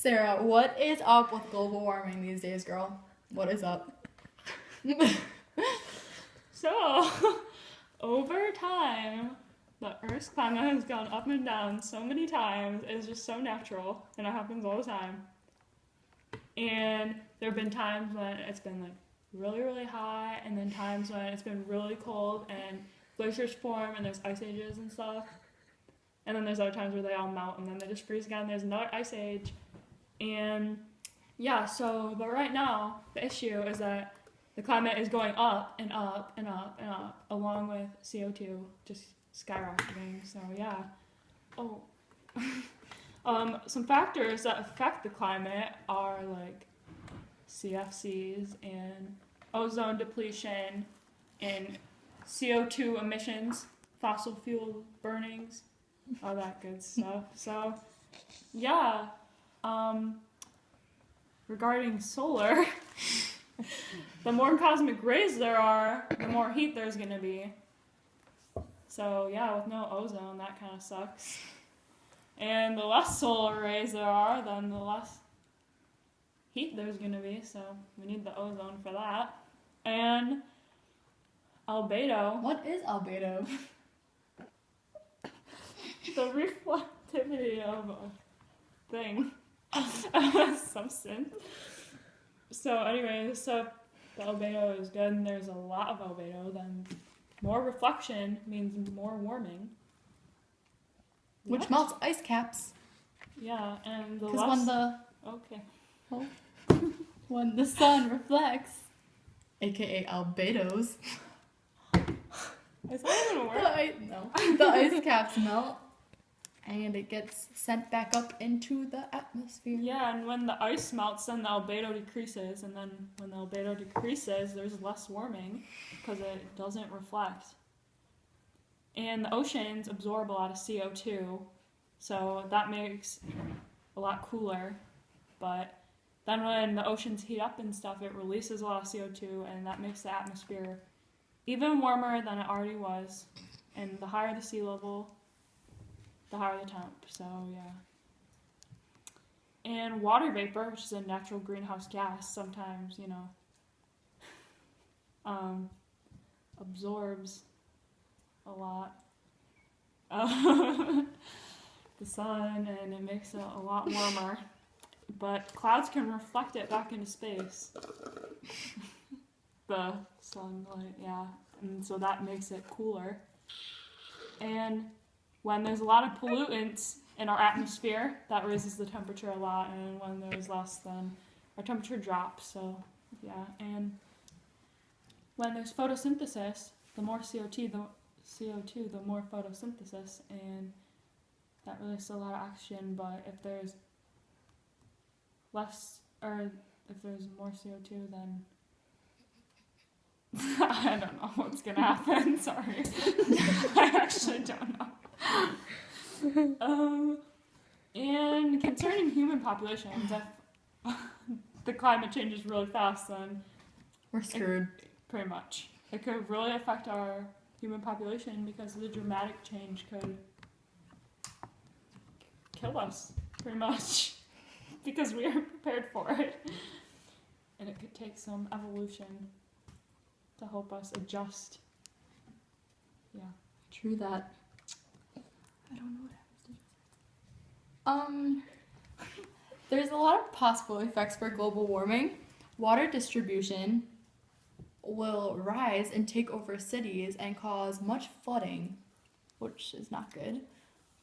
Sarah, what is up with global warming these days, girl? What is up? So, over time, the Earth's climate has gone up and down so many times. It's just so natural, and it happens all the time. And there have been times when it's been like really, really hot, and then times when it's been really cold and glaciers form and there's ice ages and stuff. And then there's other times where they all melt and then they just freeze again. There's another ice age. And yeah, but right now, the issue is that the climate is going up and up and up and up, along with CO2 just skyrocketing. So yeah. Oh. Some factors that affect the climate are like CFCs and ozone depletion and CO2 emissions, fossil fuel burnings, all that good stuff. So yeah, regarding solar, the more cosmic rays there are, the more heat there's gonna be. So yeah, with no ozone, that kind of sucks. And the less solar rays there are, then the less heat there's gonna be. So we need the ozone for that. And albedo. What is albedo? The reflectivity of a thing, a substance. So anyways, so the albedo is good, and there's a lot of albedo. Then more reflection means more warming. Which What? melts ice caps. Yeah, and the Because okay. when the sun reflects, aka albedos, Is that even a word? the ice caps melt, and it gets sent back up into the atmosphere. Yeah, and when the ice melts, then the albedo decreases, and then when the albedo decreases, there's less warming because it doesn't reflect. And the oceans absorb a lot of CO2, so that makes a lot cooler. But then when the oceans heat up and stuff, it releases a lot of CO2, and that makes the atmosphere even warmer than it already was. And the higher the sea level, the higher the temp. So yeah. And water vapor, which is a natural greenhouse gas, sometimes absorbs a lot of the sun, and it makes it a lot warmer. But clouds can reflect it back into space. The sunlight, yeah. And so that makes it cooler. And when there's a lot of pollutants in our atmosphere, that raises the temperature a lot. And when there's less, then our temperature drops. So, yeah. And when there's photosynthesis, the more CO2, the more photosynthesis. And that releases a lot of oxygen. But if there's if there's more CO2, then I don't know what's gonna happen. Sorry, I actually don't know. And concerning human populations, if the climate changes really fast, then We're screwed. pretty much it could really affect our human population because the dramatic change could kill us, pretty much, because we aren't prepared for it, and it could take some evolution to help us adjust. Yeah. True that. I don't know what happens to there's a lot of possible effects for global warming. Water distribution will rise and take over cities and cause much flooding, which is not good.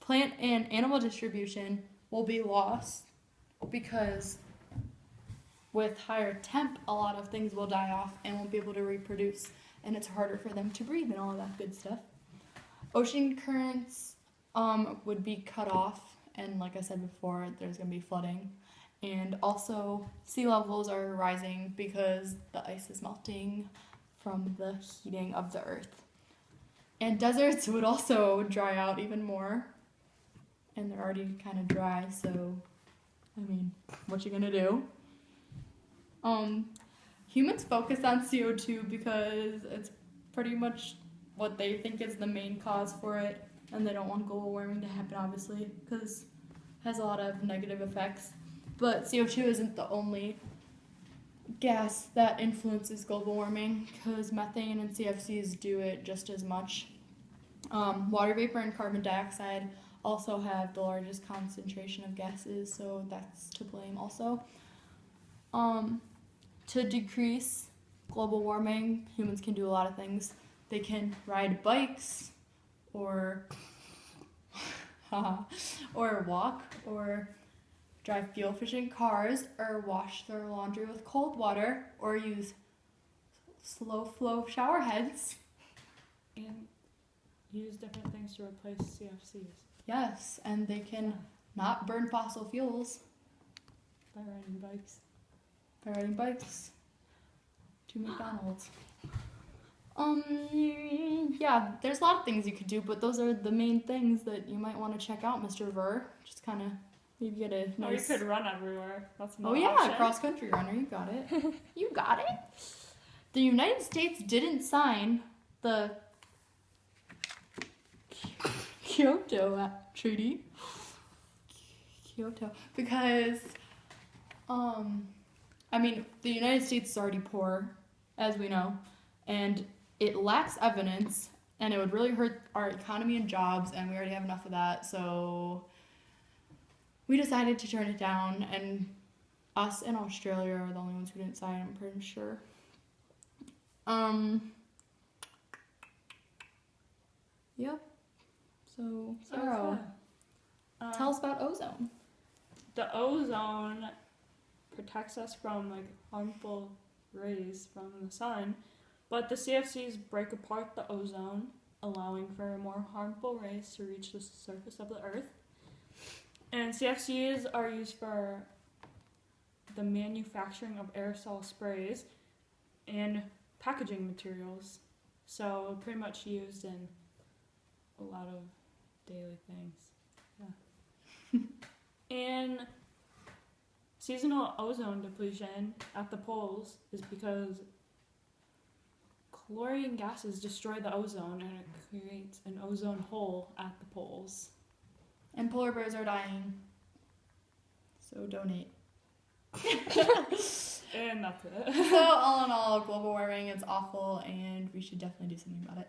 Plant and animal distribution will be lost because with higher temp, a lot of things will die off and won't be able to reproduce, and it's harder for them to breathe and all of that good stuff. Ocean currents would be cut off, and like I said before, there's going to be flooding. And also, sea levels are rising because the ice is melting from the heating of the earth. And deserts would also dry out even more, and they're already kind of dry, so, I mean, what you gonna do? Humans focus on CO2 because it's pretty much what they think is the main cause for it, and they don't want global warming to happen, obviously, because it has a lot of negative effects. But CO2 isn't the only gas that influences global warming, because methane and CFCs do it just as much. Water vapor and carbon dioxide also have the largest concentration of gases, so that's to blame also. To decrease global warming, humans can do a lot of things. They can ride bikes, or or walk, or drive fuel efficient cars, or wash their laundry with cold water, or use slow flow shower heads. And use different things to replace CFCs. Yes, and they can not burn fossil fuels By riding bikes. by riding bikes to McDonald's. Yeah, there's a lot of things you could do, but those are the main things that you might want to check out, Mr. Ver. Just kind of maybe get a nice... Or you could run everywhere. That's Oh yeah, option. cross-country runner, you got it. You got it. The United States didn't sign the Kyoto Treaty. Kyoto, because the United States is already poor, as we know, and it lacks evidence, and it would really hurt our economy and jobs, and we already have enough of that, so we decided to turn it down, and us and Australia are the only ones who didn't sign, I'm pretty sure. Yep. So, Sarah, tell us about ozone. The ozone protects us from harmful rays from the sun, but the CFCs break apart the ozone, allowing for more harmful rays to reach the surface of the earth. And CFCs are used for the manufacturing of aerosol sprays and packaging materials, so pretty much used in a lot of daily things. And seasonal ozone depletion at the poles is because chlorine gases destroy the ozone, and it creates an ozone hole at the poles. And polar bears are dying, so donate. And that's it. So all in all, global warming is awful, and we should definitely do something about it.